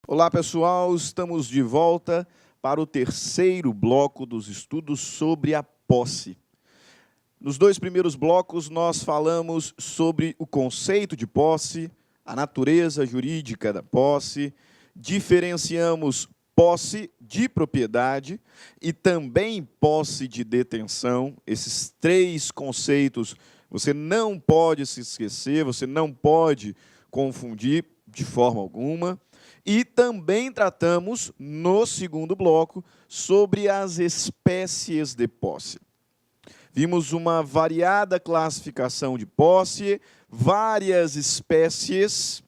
Olá, pessoal, estamos de volta para o terceiro bloco dos estudos sobre a posse. Nos dois primeiros blocos, nós falamos sobre o conceito de posse, a natureza jurídica da posse, diferenciamos posse de propriedade e também posse de detenção. Esses três conceitos você não pode se esquecer, você não pode confundir de forma alguma. E também tratamos, no segundo bloco, sobre as espécies de posse. Vimos uma variada classificação de posse, várias espécies,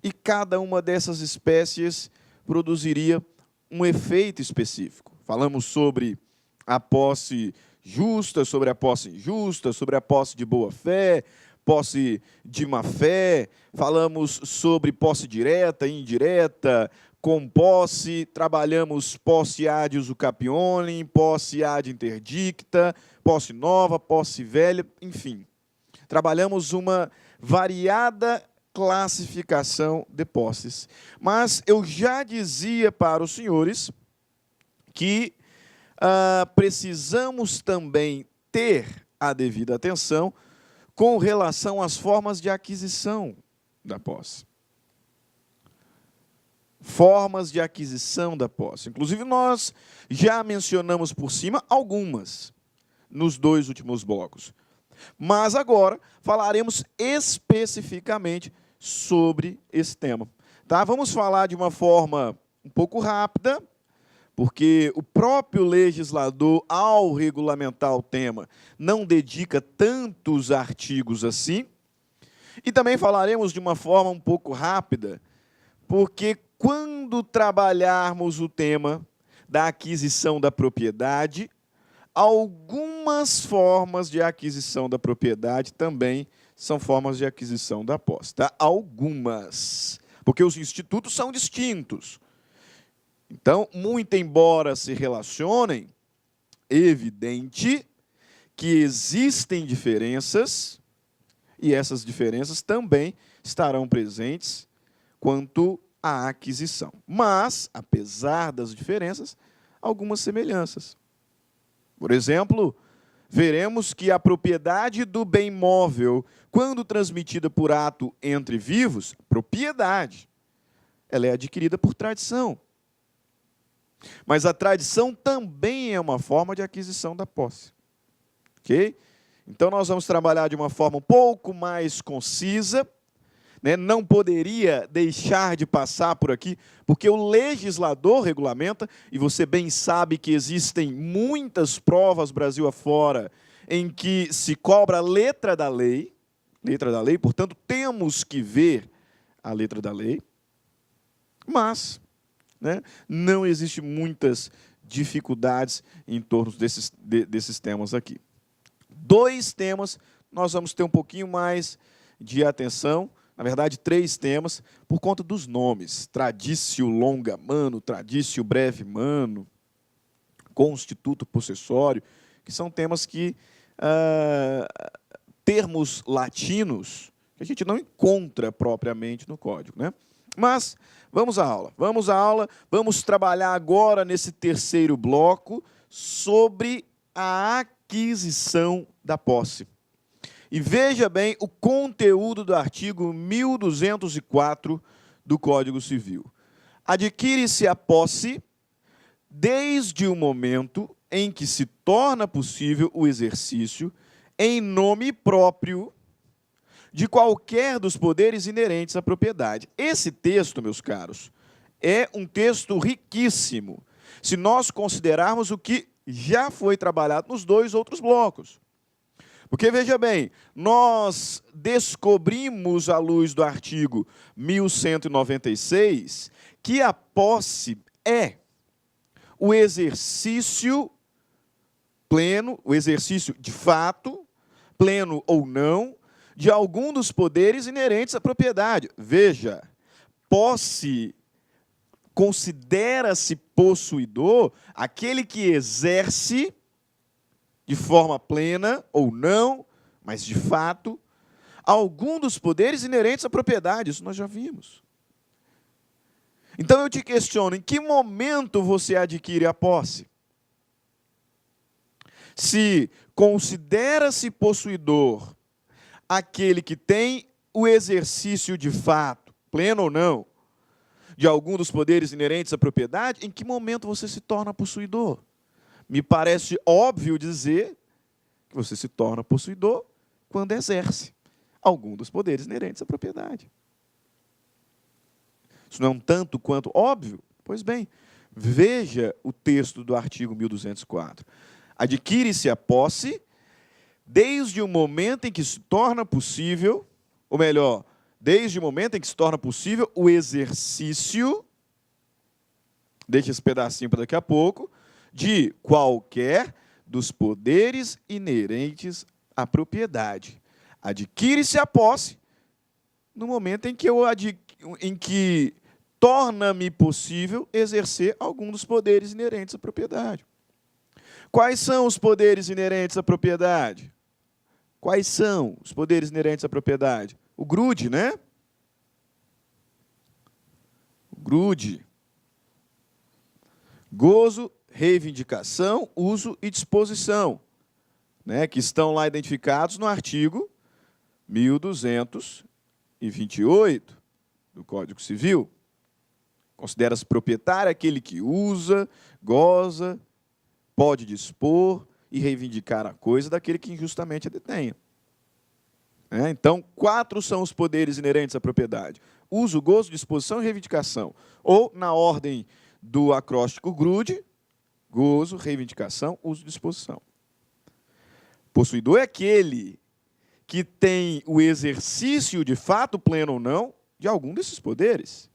e cada uma dessas espécies produziria um efeito específico. Falamos sobre a posse justa, sobre a posse injusta, sobre a posse de boa-fé, posse de má-fé, falamos sobre posse direta, indireta, com posse, trabalhamos posse ad usucapione, posse ad interdicta, posse nova, posse velha, enfim. Trabalhamos uma variada classificação de posses. Mas eu já dizia para os senhores que precisamos também ter a devida atenção com relação às formas de aquisição da posse. Formas de aquisição da posse. Inclusive, nós já mencionamos por cima algumas nos dois últimos blocos. Mas agora falaremos especificamente sobre esse tema. Tá? Vamos falar de uma forma um pouco rápida, porque o próprio legislador, ao regulamentar o tema, não dedica tantos artigos assim. E também falaremos de uma forma um pouco rápida, porque quando trabalharmos o tema da aquisição da propriedade, algumas formas de aquisição da propriedade também são formas de aquisição da posse. Tá? Algumas, porque os institutos são distintos. Então, muito embora se relacionem, é evidente que existem diferenças, e essas diferenças também estarão presentes quanto à aquisição. Mas, apesar das diferenças, algumas semelhanças. Por exemplo, veremos que a propriedade do bem móvel, quando transmitida por ato entre vivos, propriedade, ela é adquirida por tradição. Mas a tradição também é uma forma de aquisição da posse. Ok? Então, nós vamos trabalhar de uma forma um pouco mais concisa, né? Não poderia deixar de passar por aqui, porque o legislador regulamenta, e você bem sabe que existem muitas provas Brasil afora, em que se cobra a letra da lei, portanto, temos que ver a letra da lei, mas né, não existe muitas dificuldades em torno desses temas aqui. Dois temas, nós vamos ter um pouquinho mais de atenção, na verdade, três temas, por conta dos nomes. Traditio longa mano, traditio breve mano, constituto possessório, que são temas que, termos latinos, que a gente não encontra propriamente no código, né? Mas vamos à aula. Vamos trabalhar agora nesse terceiro bloco sobre a aquisição da posse. E veja bem o conteúdo do artigo 1204 do Código Civil. Adquire-se a posse desde o momento em que se torna possível o exercício em nome próprio de qualquer dos poderes inerentes à propriedade. Esse texto, meus caros, é um texto riquíssimo, se nós considerarmos o que já foi trabalhado nos dois outros blocos. Porque, veja bem, nós descobrimos, à luz do artigo 1196, que a posse é o exercício pleno, o exercício de fato, pleno ou não, de algum dos poderes inerentes à propriedade. Veja, posse considera-se possuidor aquele que exerce de forma plena ou não, mas de fato, algum dos poderes inerentes à propriedade. Isso nós já vimos. Então eu te questiono, em que momento você adquire a posse? Se considera-se possuidor aquele que tem o exercício de fato, pleno ou não, de algum dos poderes inerentes à propriedade, em que momento você se torna possuidor? Me parece óbvio dizer que você se torna possuidor quando exerce algum dos poderes inerentes à propriedade. Isso não é um tanto quanto óbvio? Pois bem, veja o texto do artigo 1204. Adquire-se a posse desde o momento em que se torna possível, ou melhor, desde o momento em que se torna possível o exercício, deixa esse pedacinho para daqui a pouco, de qualquer dos poderes inerentes à propriedade. Adquire-se a posse no momento em que torna-me possível exercer algum dos poderes inerentes à propriedade. Quais são os poderes inerentes à propriedade? Quais são os poderes inerentes à propriedade? O grude, né? O grude. Gozo, reivindicação, uso e disposição, né, que estão lá identificados no artigo 1228 do Código Civil. Considera-se proprietário aquele que usa, goza, pode dispor e reivindicar a coisa daquele que injustamente a detenha. Então, 4 são os poderes inerentes à propriedade: uso, gozo, disposição e reivindicação. Ou, na ordem do acróstico grude, gozo, reivindicação, uso e disposição. Possuidor é aquele que tem o exercício de fato, pleno ou não, de algum desses poderes.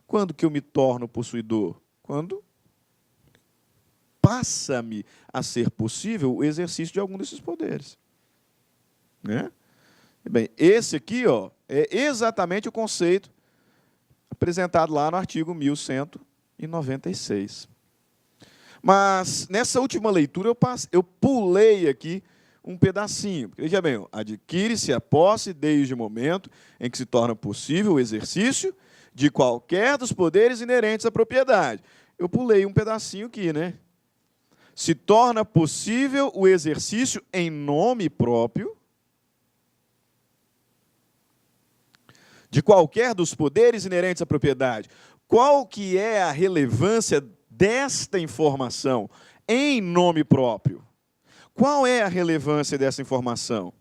Quando que eu me torno possuidor? Quando passa-me a ser possível o exercício de algum desses poderes. Né? Bem, esse aqui, ó, é exatamente o conceito apresentado lá no artigo 1196. Mas, nessa última leitura, eu pulei aqui um pedacinho. Veja bem, adquire-se a posse desde o momento em que se torna possível o exercício de qualquer dos poderes inerentes à propriedade. Eu pulei um pedacinho aqui, né? Se torna possível o exercício em nome próprio de qualquer dos poderes inerentes à propriedade. Qual que é a relevância desta informação em nome próprio? Qual é a relevância dessa informação?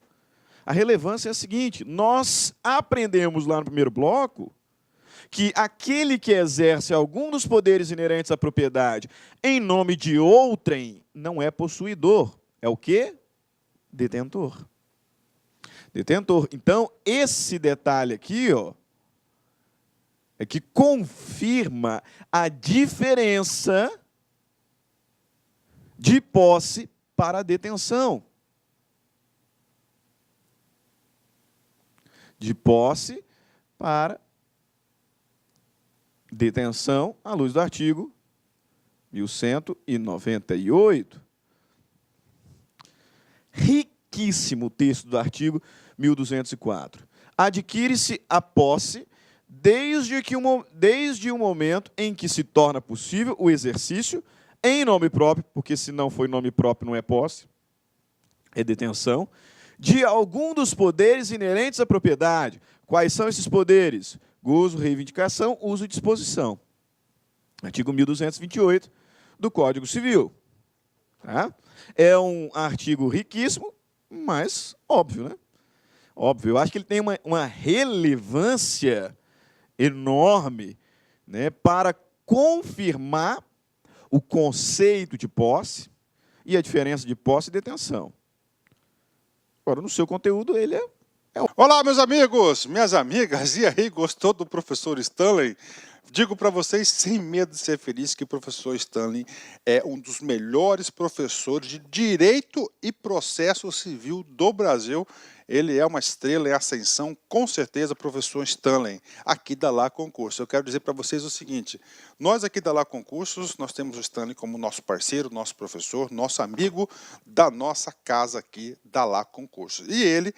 A relevância é a seguinte: nós aprendemos lá no primeiro bloco que aquele que exerce algum dos poderes inerentes à propriedade em nome de outrem não é possuidor. É o quê? Detentor. Detentor. Então, esse detalhe aqui, ó, é que confirma a diferença de posse para a detenção. De posse para detenção, à luz do artigo 1198. Riquíssimo o texto do artigo 1204. Adquire-se a posse desde o momento em que se torna possível o exercício em nome próprio, porque se não for em nome próprio não é posse, é detenção, de algum dos poderes inerentes à propriedade. Quais são esses poderes? Gozo, reivindicação, uso e disposição. Artigo 1228 do Código Civil. Tá? É um artigo riquíssimo, mas óbvio, né? Óbvio. Eu acho que ele tem uma relevância enorme, né, para confirmar o conceito de posse e a diferença de posse e detenção. Agora, no seu conteúdo, ele é... Olá, meus amigos, minhas amigas, e aí, gostou do professor Stanley? Digo para vocês, sem medo de ser feliz, que o professor Stanley é um dos melhores professores de Direito e Processo Civil do Brasil. Ele é uma estrela em ascensão, com certeza, professor Stanley, aqui da Lá Concurso. Eu quero dizer para vocês o seguinte: nós aqui da Lá Concursos, nós temos o Stanley como nosso parceiro, nosso professor, nosso amigo da nossa casa aqui da Lá Concursos. E ele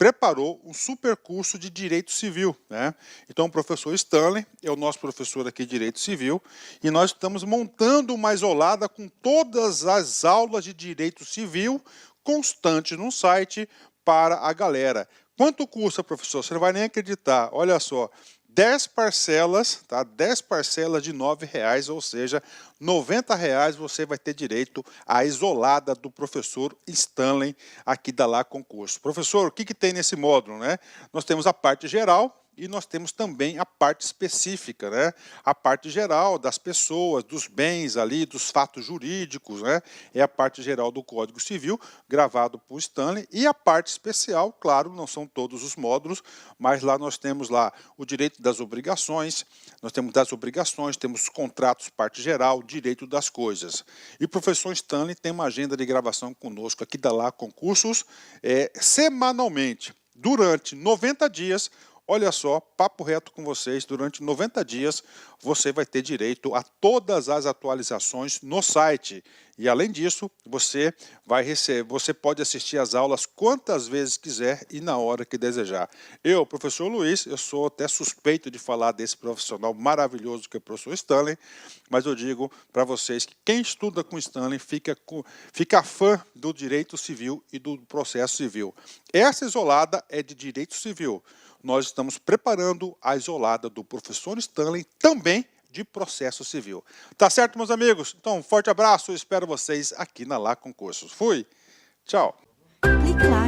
preparou um super curso de Direito Civil, né? Então, o professor Stanley é o nosso professor aqui de Direito Civil e nós estamos montando uma isolada com todas as aulas de Direito Civil constantes no site para a galera. Quanto custa, professor? Você não vai nem acreditar. Olha só, 10 parcelas, tá? 10 parcelas de R$ 9,00, ou seja, R$ 90,00 você vai ter direito à isolada do professor Stanley aqui da Lá Concurso. Professor, o que tem nesse módulo, né? Nós temos a parte geral e nós temos também a parte específica, né? A parte geral das pessoas, dos bens ali, dos fatos jurídicos, né? É a parte geral do Código Civil, gravado por Stanley, e a parte especial, claro, não são todos os módulos, mas lá nós temos lá o direito das obrigações, nós temos das obrigações, temos contratos, parte geral, direito das coisas. E o professor Stanley tem uma agenda de gravação conosco aqui da Lá Concursos, semanalmente, durante 90 dias. Olha só, papo reto com vocês, durante 90 dias você vai ter direito a todas as atualizações no site. E além disso, você pode assistir às aulas quantas vezes quiser e na hora que desejar. Eu, professor Luiz, eu sou até suspeito de falar desse profissional maravilhoso que é o professor Stanley, mas eu digo para vocês que quem estuda com Stanley fica fã do direito civil e do processo civil. Essa isolada é de direito civil. Nós estamos preparando a isolada do professor Stanley também de processo civil. Tá certo, meus amigos? Então, um forte abraço, eu espero vocês aqui na Lá Concursos. Fui, tchau. Clique lá.